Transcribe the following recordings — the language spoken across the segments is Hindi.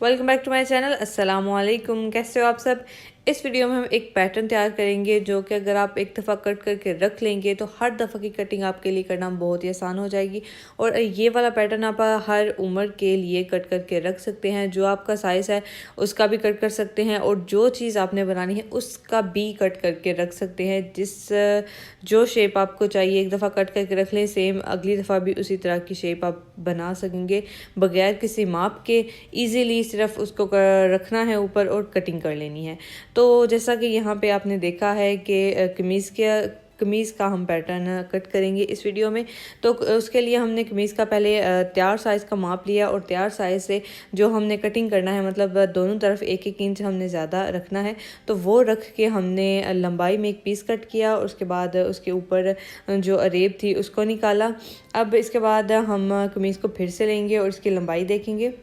Welcome back to my channel. अस्सलाम वालेकुम। कैसे हो आप सब। इस वीडियो में हम एक पैटर्न तैयार करेंगे जो कि अगर आप एक दफ़ा कट करके रख लेंगे तो हर दफ़ा की कटिंग आपके लिए करना बहुत ही आसान हो जाएगी। और ये वाला पैटर्न आप हर उम्र के लिए कट करके रख सकते हैं। जो आपका साइज़ है उसका भी कट कर सकते हैं और जो चीज़ आपने बनानी है उसका भी कट करके रख सकते हैं। जो शेप आपको चाहिए एक दफ़ा कट करके रख लें, सेम अगली दफ़ा भी उसी तरह की शेप आप बना सकेंगे बगैर किसी माप के। ईज़िली सिर्फ उसको रखना है ऊपर और कटिंग कर लेनी है। तो जैसा कि यहाँ पे आपने देखा है कि कमीज़ का हम पैटर्न कट करेंगे इस वीडियो में। तो उसके लिए हमने कमीज़ का पहले तैयार साइज़ का माप लिया और तैयार साइज़ से जो हमने कटिंग करना है, मतलब दोनों तरफ 1-1 इंच हमने ज़्यादा रखना है। तो वो रख के हमने लंबाई में एक पीस कट किया और उसके बाद उसके ऊपर जो अरेब थी उसको निकाला। अब इसके बाद हम कमीज़ को फिर से लेंगे और इसकी लंबाई देखेंगे।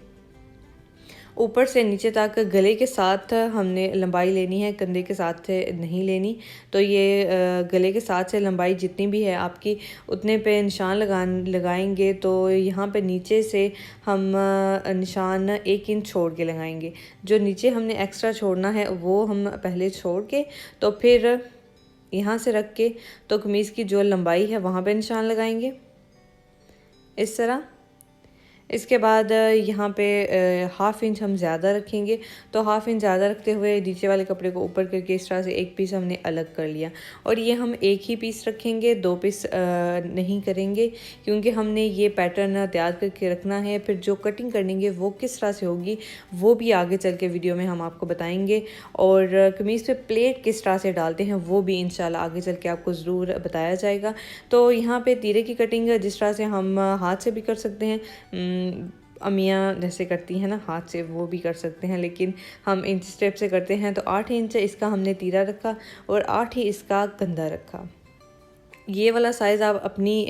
ऊपर से नीचे तक गले के साथ हमने लंबाई लेनी है, कंधे के साथ से नहीं लेनी। तो ये गले के साथ से लंबाई जितनी भी है आपकी उतने पे निशान लगाएंगे। तो यहाँ पे नीचे से हम निशान 1 इंच छोड़ के लगाएंगे। जो नीचे हमने एक्स्ट्रा छोड़ना है वो हम पहले छोड़ के तो फिर यहाँ से रख के तो कमीज़ की जो लंबाई है वहाँ पे निशान लगाएंगे इस तरह। इसके बाद यहाँ पे 1/2 इंच हम ज़्यादा रखेंगे। तो 1/2 इंच ज़्यादा रखते हुए नीचे वाले कपड़े को ऊपर करके इस तरह से एक पीस हमने अलग कर लिया। और ये हम एक ही पीस रखेंगे, 2 पीस नहीं करेंगे, क्योंकि हमने ये पैटर्न तैयार करके रखना है। फिर जो कटिंग करेंगे वो किस तरह से होगी वो भी आगे चल के वीडियो में हम आपको बताएंगे। और कमीज़ पे प्लेट किस तरह से डालते हैं वो भी इंशाल्लाह आगे चल के आपको ज़रूर बताया जाएगा। तो यहाँ पे तीरे की कटिंग जिस तरह से हम हाथ से भी कर सकते हैं, अम्मियाँ जैसे करती हैं ना हाथ से, वो भी कर सकते हैं, लेकिन हम इंच स्टेप से करते हैं। तो 8 इंच इसका हमने तीरा रखा और 8 ही इसका कंधा रखा। ये वाला साइज़ आप अपनी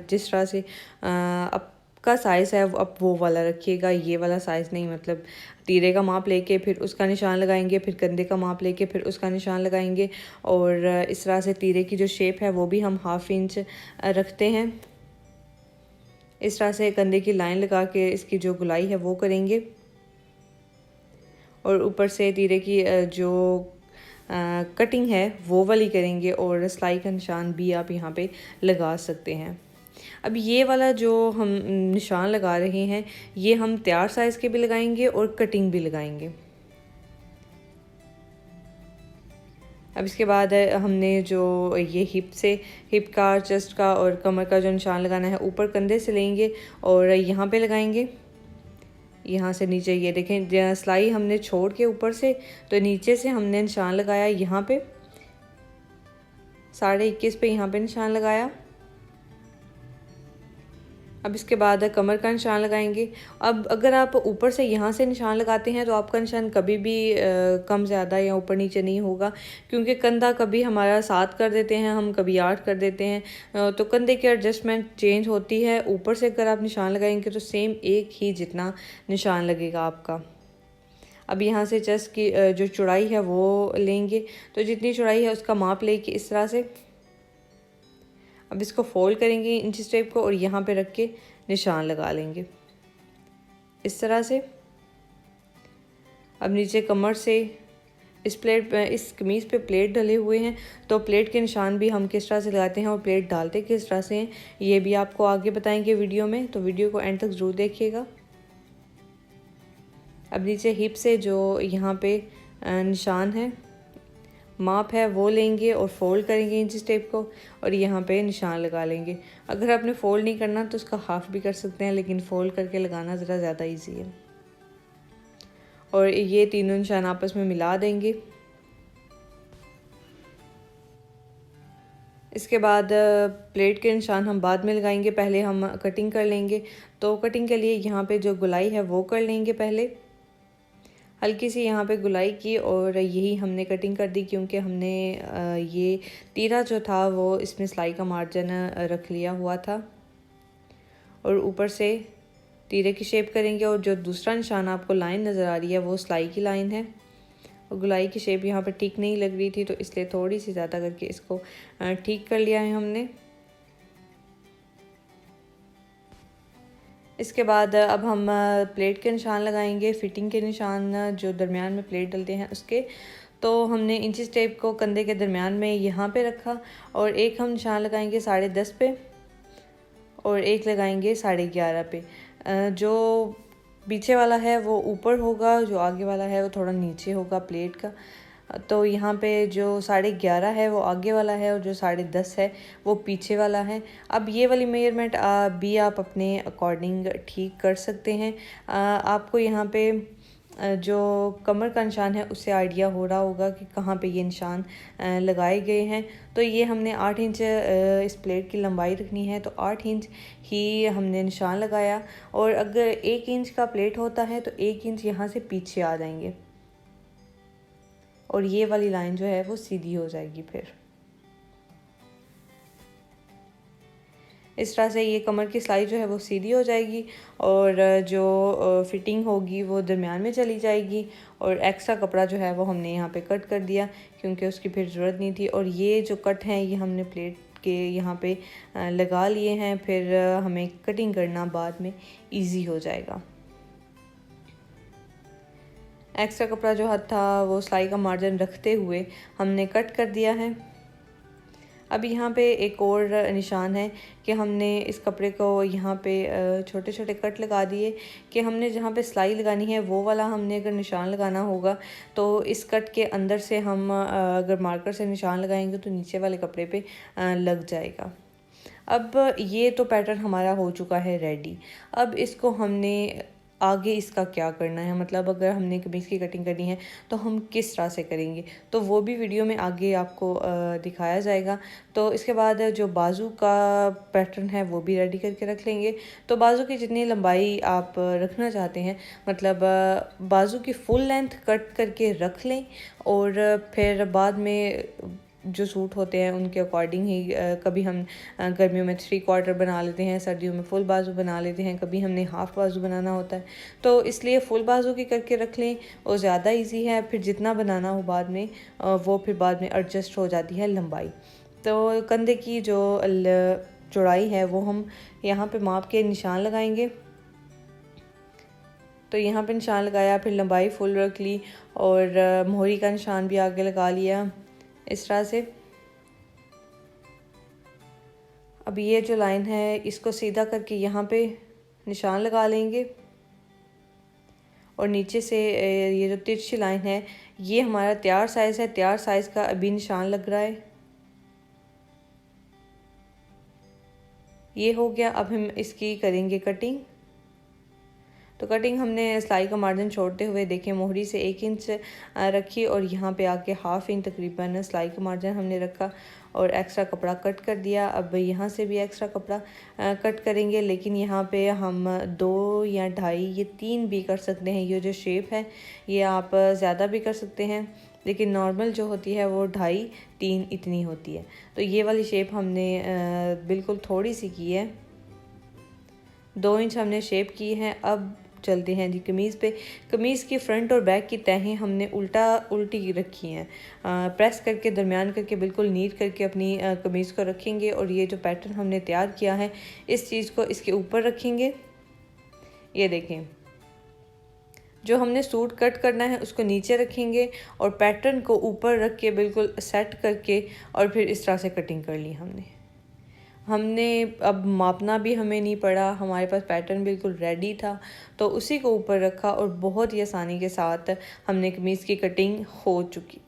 जिस तरह से आपका साइज़ है आप वो वाला रखिएगा, ये वाला साइज़ नहीं। मतलब तीरे का माप लेके फिर उसका निशान लगाएंगे, फिर कंधे का माप लेके फिर उसका निशान लगाएंगे। और इस तरह से तीरे की जो शेप है वो भी हम 1/2 इंच रखते हैं। इस तरह से कंधे की लाइन लगा के इसकी जो गुलाई है वो करेंगे और ऊपर से तीरे की जो कटिंग है वो वाली करेंगे और सिलाई का निशान भी आप यहाँ पे लगा सकते हैं। अब ये वाला जो हम निशान लगा रहे हैं ये हम तैयार साइज़ के भी लगाएंगे और कटिंग भी लगाएंगे। अब इसके बाद हमने जो ये हिप का, चेस्ट का और कमर का जो निशान लगाना है ऊपर कंधे से लेंगे और यहाँ पे लगाएंगे। यहाँ से नीचे ये देखें सिलाई हमने छोड़ के ऊपर से तो नीचे से हमने निशान लगाया यहाँ पे 21.5 पे यहाँ पे निशान लगाया। अब इसके बाद कमर का निशान लगाएंगे। अब अगर आप ऊपर से यहाँ से निशान लगाते हैं तो आपका निशान कभी भी कम ज़्यादा या ऊपर नीचे नहीं होगा, क्योंकि कंधा कभी हमारा 7 कर देते हैं हम, कभी 8 कर देते हैं। तो कंधे की एडजस्टमेंट चेंज होती है। ऊपर से अगर आप निशान लगाएंगे तो सेम एक ही जितना निशान लगेगा आपका। अब यहाँ से चेस्ट की जो चौड़ाई है वो लेंगे। तो जितनी चौड़ाई है उसका माप लेके इस तरह से अब इसको फोल्ड करेंगे इंच टेप को और यहाँ पे रख के निशान लगा लेंगे इस तरह से। अब नीचे कमर से इस कमीज़ पे प्लेट डले हुए हैं, तो प्लेट के निशान भी हम किस तरह से लगाते हैं और प्लेट डालते किस तरह से हैं ये भी आपको आगे बताएंगे वीडियो में। तो वीडियो को एंड तक ज़रूर देखिएगा। अब नीचे हिप से जो यहाँ पे निशान है माप है वो लेंगे और फोल्ड करेंगे इंच टेप को और यहाँ पे निशान लगा लेंगे। अगर आपने फोल्ड नहीं करना तो उसका हाफ भी कर सकते हैं, लेकिन फोल्ड करके लगाना ज़रा ज़्यादा इजी है। और ये तीनों निशान आपस में मिला देंगे। इसके बाद प्लेट के निशान हम बाद में लगाएंगे, पहले हम कटिंग कर लेंगे। तो कटिंग के लिए यहाँ पे जो गुलाई है वो कर लेंगे पहले, हल्की सी यहाँ पे गुलाई की और यही हमने कटिंग कर दी, क्योंकि हमने ये तीरा जो था वो इसमें सिलाई का मार्जिन रख लिया हुआ था। और ऊपर से तीरे की शेप करेंगे और जो दूसरा निशान आपको लाइन नज़र आ रही है वो सिलाई की लाइन है। और गुलाई की शेप यहाँ पर ठीक नहीं लग रही थी तो इसलिए थोड़ी सी ज़्यादा करके इसको ठीक कर लिया है हमने। इसके बाद अब हम प्लेट के निशान लगाएंगे, फिटिंग के निशान जो दरमियान में प्लेट डलते हैं उसके। तो हमने इंचिस टेप को कंधे के दरमियान में यहाँ पे रखा और एक हम निशान लगाएंगे 10.5 पे और एक लगाएंगे 11.5 पे। जो पीछे वाला है वो ऊपर होगा, जो आगे वाला है वो थोड़ा नीचे होगा प्लेट का। तो यहाँ पे जो 11.5 है वो आगे वाला है और जो 10.5 है वो पीछे वाला है। अब ये वाली मेजरमेंट भी आप अपने अकॉर्डिंग ठीक कर सकते हैं। आपको यहाँ पे जो कमर का निशान है उससे आइडिया हो रहा होगा कि कहाँ पे ये निशान लगाए गए हैं। तो ये हमने 8 इंच इस प्लेट की लंबाई रखनी है, तो 8 इंच ही हमने निशान लगाया। और अगर 1 इंच का प्लेट होता है तो 1 इंच यहाँ से पीछे आ जाएंगे और ये वाली लाइन जो है वो सीधी हो जाएगी। फिर इस तरह से ये कमर की सिलाई जो है वो सीधी हो जाएगी और जो फिटिंग होगी वो दरमियान में चली जाएगी। और एक्स्ट्रा कपड़ा जो है वो हमने यहाँ पे कट कर दिया क्योंकि उसकी फिर ज़रूरत नहीं थी। और ये जो कट हैं ये हमने प्लेट के यहाँ पे लगा लिए हैं, फिर हमें कटिंग करना बाद में इजी हो जाएगा। एक्स्ट्रा कपड़ा जो था वो सिलाई का मार्जिन रखते हुए हमने कट कर दिया है। अब यहाँ पे एक और निशान है कि हमने इस कपड़े को यहाँ पे छोटे छोटे कट लगा दिए कि हमने जहाँ पे सिलाई लगानी है वो वाला हमने अगर निशान लगाना होगा तो इस कट के अंदर से हम अगर मार्कर से निशान लगाएंगे तो नीचे वाले कपड़े पे लग जाएगा। अब ये तो पैटर्न हमारा हो चुका है रेडी। अब इसको हमने आगे इसका क्या करना है, मतलब अगर हमने कमीज़ की कटिंग करनी है तो हम किस तरह से करेंगे, तो वो भी वीडियो में आगे आपको दिखाया जाएगा। तो इसके बाद जो बाजू का पैटर्न है वो भी रेडी करके रख लेंगे। तो बाजू की जितनी लंबाई आप रखना चाहते हैं, मतलब बाजू की फुल लेंथ कट करके रख लें और फिर बाद में जो सूट होते हैं उनके अकॉर्डिंग ही कभी हम गर्मियों में 3/4 बना लेते हैं, सर्दियों में फुल बाजू बना लेते हैं, कभी हमने हाफ़ बाजू बनाना होता है। तो इसलिए फुल बाजू की करके रख लें, वो ज़्यादा इजी है। फिर जितना बनाना हो बाद में वो फिर बाद में एडजस्ट हो जाती है लंबाई। तो कंधे की जो चौड़ाई है वो हम यहाँ पे माप के निशान लगाएंगे। तो यहाँ पे निशान लगाया, फिर लंबाई फुल रख ली और मोहरी का निशान भी आगे लगा लिया इस तरह से। अब ये जो लाइन है इसको सीधा करके यहाँ पे निशान लगा लेंगे और नीचे से ये जो तिरछी लाइन है ये हमारा तैयार साइज़ है, तैयार साइज़ का अभी निशान लग रहा है। ये हो गया। अब हम इसकी करेंगे कटिंग। तो कटिंग हमने सिलाई का मार्जिन छोड़ते हुए देखें मोहरी से 1 इंच रखी और यहाँ पे आके हाफ़ इंच तकरीबन सिलाई का मार्जिन हमने रखा और एक्स्ट्रा कपड़ा कट कर दिया। अब यहाँ से भी एक्स्ट्रा कपड़ा कट करेंगे, लेकिन यहाँ पे हम 2 या 2.5 ये 3 भी कर सकते हैं। ये जो शेप है ये आप ज़्यादा भी कर सकते हैं, लेकिन नॉर्मल जो होती है वो 2.5-3 इतनी होती है। तो ये वाली शेप हमने बिल्कुल थोड़ी सी की है, 2 इंच हमने शेप की है। अब चलते हैं जी कमीज़ पे। कमीज़ की फ्रंट और बैक की तहें हमने उल्टी रखी हैं, प्रेस करके दरमियान करके बिल्कुल नीट करके अपनी कमीज़ को रखेंगे और ये जो पैटर्न हमने तैयार किया है इस चीज़ को इसके ऊपर रखेंगे। ये देखें, जो हमने सूट कट करना है उसको नीचे रखेंगे और पैटर्न को ऊपर रख के बिल्कुल सेट करके और फिर इस तरह से कटिंग कर ली हमने अब मापना भी हमें नहीं पड़ा, हमारे पास पैटर्न बिल्कुल रेडी था तो उसी को ऊपर रखा और बहुत ही आसानी के साथ हमने कमीज़ की कटिंग हो चुकी,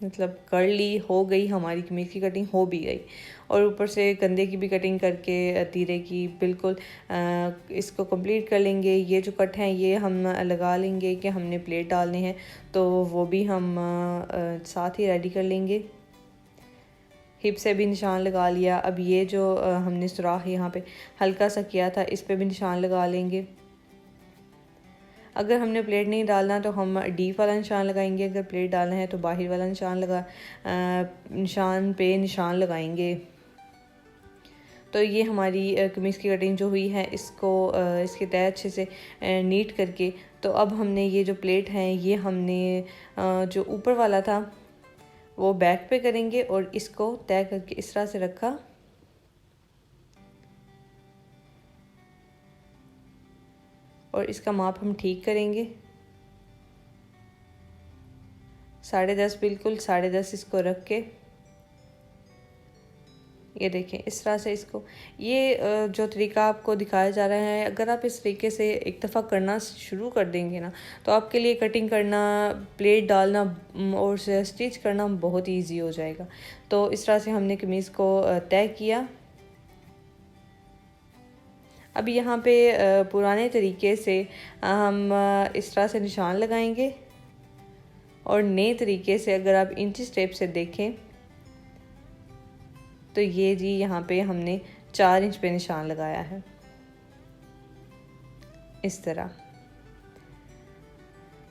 मतलब कर ली, हो गई हमारी कमीज़ की कटिंग हो भी गई। और ऊपर से कंधे की भी कटिंग करके तीरे की बिल्कुल इसको कंप्लीट कर लेंगे। ये जो कट हैं ये हम लगा लेंगे कि हमने प्लेट डालने हैं, तो वो भी हम साथ ही रेडी कर लेंगे। हिप से भी निशान लगा लिया। अब ये जो हमने सुराख यहाँ पे हल्का सा किया था इस पे भी निशान लगा लेंगे। अगर हमने प्लेट नहीं डालना तो हम डीप वाला निशान लगाएंगे, अगर प्लेट डालना है तो बाहर वाला निशान पे निशान लगाएंगे। तो ये हमारी कमीज़ की कटिंग जो हुई है इसको इसके तय अच्छे से नीट करके, तो अब हमने ये जो प्लेट है ये हमने जो ऊपर वाला था वो बैक पे करेंगे और इसको तय करके इस तरह से रखा। और इसका माप हम ठीक करेंगे 10.5, बिल्कुल 10.5 इसको रख के ये देखें इस तरह से इसको, ये जो तरीका आपको दिखाया जा रहा है, अगर आप इस तरीके से एक दफ़ा करना शुरू कर देंगे ना तो आपके लिए कटिंग करना, प्लेट डालना और स्टिच करना बहुत इजी हो जाएगा। तो इस तरह से हमने कमीज़ को तय किया। अब यहाँ पे पुराने तरीके से हम इस तरह से निशान लगाएंगे और नए तरीके से अगर आप इंच स्टेप से देखें तो ये जी यहाँ पे हमने 4 इंच पे निशान लगाया है इस तरह।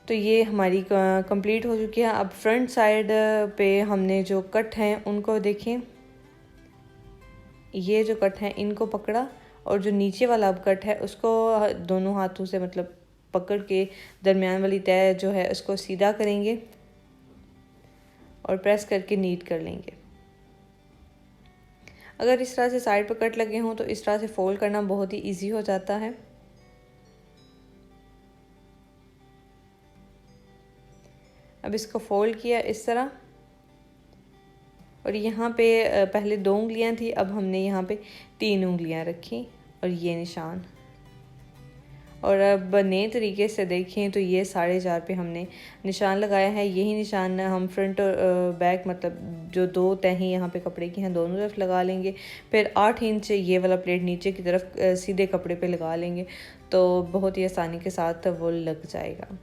तो ये हमारी कंप्लीट हो चुकी है। अब फ्रंट साइड पे हमने जो कट हैं उनको देखें, ये जो कट हैं इनको पकड़ा और जो नीचे वाला अब कट है उसको दोनों हाथों से मतलब पकड़ के दरमियान वाली तय जो है उसको सीधा करेंगे और प्रेस करके नीट कर लेंगे। अगर इस तरह से साइड पर कट लगे हों तो इस तरह से फोल्ड करना बहुत ही इजी हो जाता है। अब इसको फोल्ड किया इस तरह और यहाँ पे पहले 2 उंगलियाँ थी, अब हमने यहाँ पे 3 उंगलियाँ रखी और ये निशान। और अब नए तरीके से देखें तो ये 4.5 पे हमने निशान लगाया है। यही निशान हम फ्रंट और बैक मतलब जो 2 तहें यहाँ पे कपड़े की हैं दोनों तरफ लगा लेंगे। फिर 8 इंच ये वाला प्लेट नीचे की तरफ सीधे कपड़े पे लगा लेंगे तो बहुत ही आसानी के साथ वो लग जाएगा।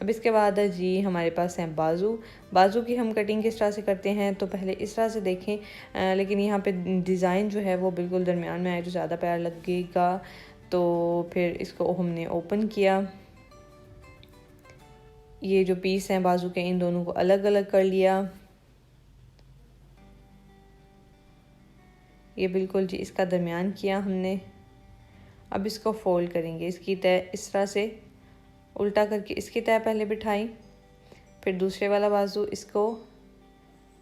अब इसके बाद जी हमारे पास है बाजू की हम कटिंग किस तरह से करते हैं तो पहले इस तरह से देखें, लेकिन यहाँ पे डिज़ाइन जो है वो बिल्कुल दरमियान में आए तो ज़्यादा प्यारा लगेगा। तो फिर इसको हमने ओपन किया, ये जो पीस हैं बाजू के इन दोनों को अलग अलग कर लिया। ये बिल्कुल जी इसका दरमियान किया हमने। अब इसको फोल्ड करेंगे, इसकी तय इस तरह से उल्टा करके इसकी तय पहले बिठाई, फिर दूसरे वाला बाजू इसको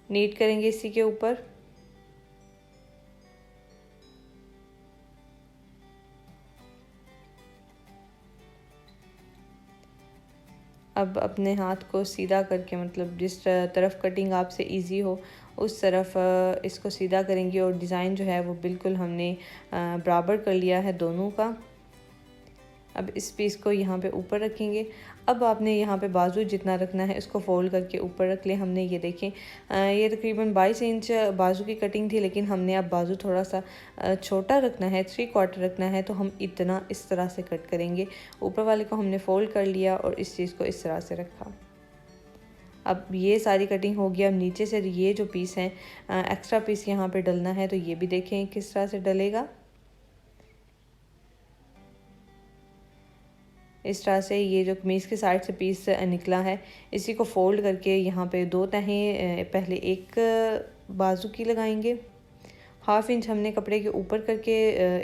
नीट करेंगे इसी के ऊपर। अब अपने हाथ को सीधा करके मतलब जिस तरफ कटिंग आपसे इजी हो उस तरफ इसको सीधा करेंगे और डिज़ाइन जो है वो बिल्कुल हमने बराबर कर लिया है दोनों का। अब इस पीस को यहाँ पे ऊपर रखेंगे। अब आपने यहाँ पे बाजू जितना रखना है इसको फोल्ड करके ऊपर रख ले। हमने ये देखें ये तकरीबन 22 इंच बाजू की कटिंग थी, लेकिन हमने अब बाजू थोड़ा सा छोटा रखना है, 3/4 रखना है, तो हम इतना इस तरह से कट करेंगे। ऊपर वाले को हमने फोल्ड कर लिया और इस चीज़ को इस तरह से रखा। अब ये सारी कटिंग हो गई। अब नीचे से ये जो पीस हैं एक्स्ट्रा पीस यहाँ पे डलना है, तो ये भी देखें किस तरह से डलेगा। इस तरह से ये जो कमीज़ के साइड से पीस निकला है इसी को फोल्ड करके यहाँ पे 2 तहें पहले एक बाजू की लगाएंगे। 1/2 इंच हमने कपड़े के ऊपर करके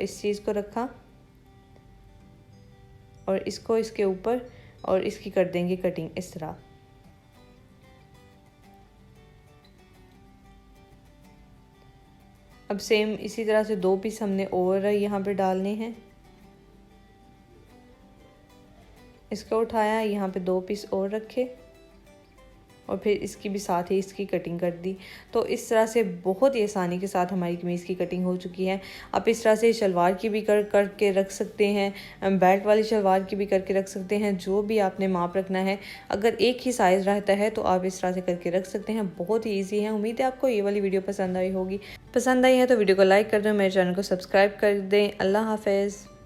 इस चीज़ को रखा और इसको इसके ऊपर और इसकी कर देंगे कटिंग इस तरह। अब सेम इसी तरह से 2 पीस हमने और यहाँ पे डालने हैं। इसको उठाया, यहाँ पे 2 पीस और रखे और फिर इसकी भी साथ ही इसकी कटिंग कर दी। तो इस तरह से बहुत ही आसानी के साथ हमारी कमीज़ की कटिंग हो चुकी है। आप इस तरह से शलवार की भी करके रख सकते हैं, बेल्ट वाली शलवार की भी करके रख सकते हैं, जो भी आपने माप रखना है। अगर एक ही साइज़ रहता है तो आप इस तरह से करके रख सकते हैं। बहुत ही ईजी है। उम्मीद है आपको ये वाली वीडियो पसंद आई होगी। पसंद आई है तो वीडियो को लाइक कर दें, मेरे चैनल को सब्सक्राइब कर दें। अल्लाह हाफ़िज़।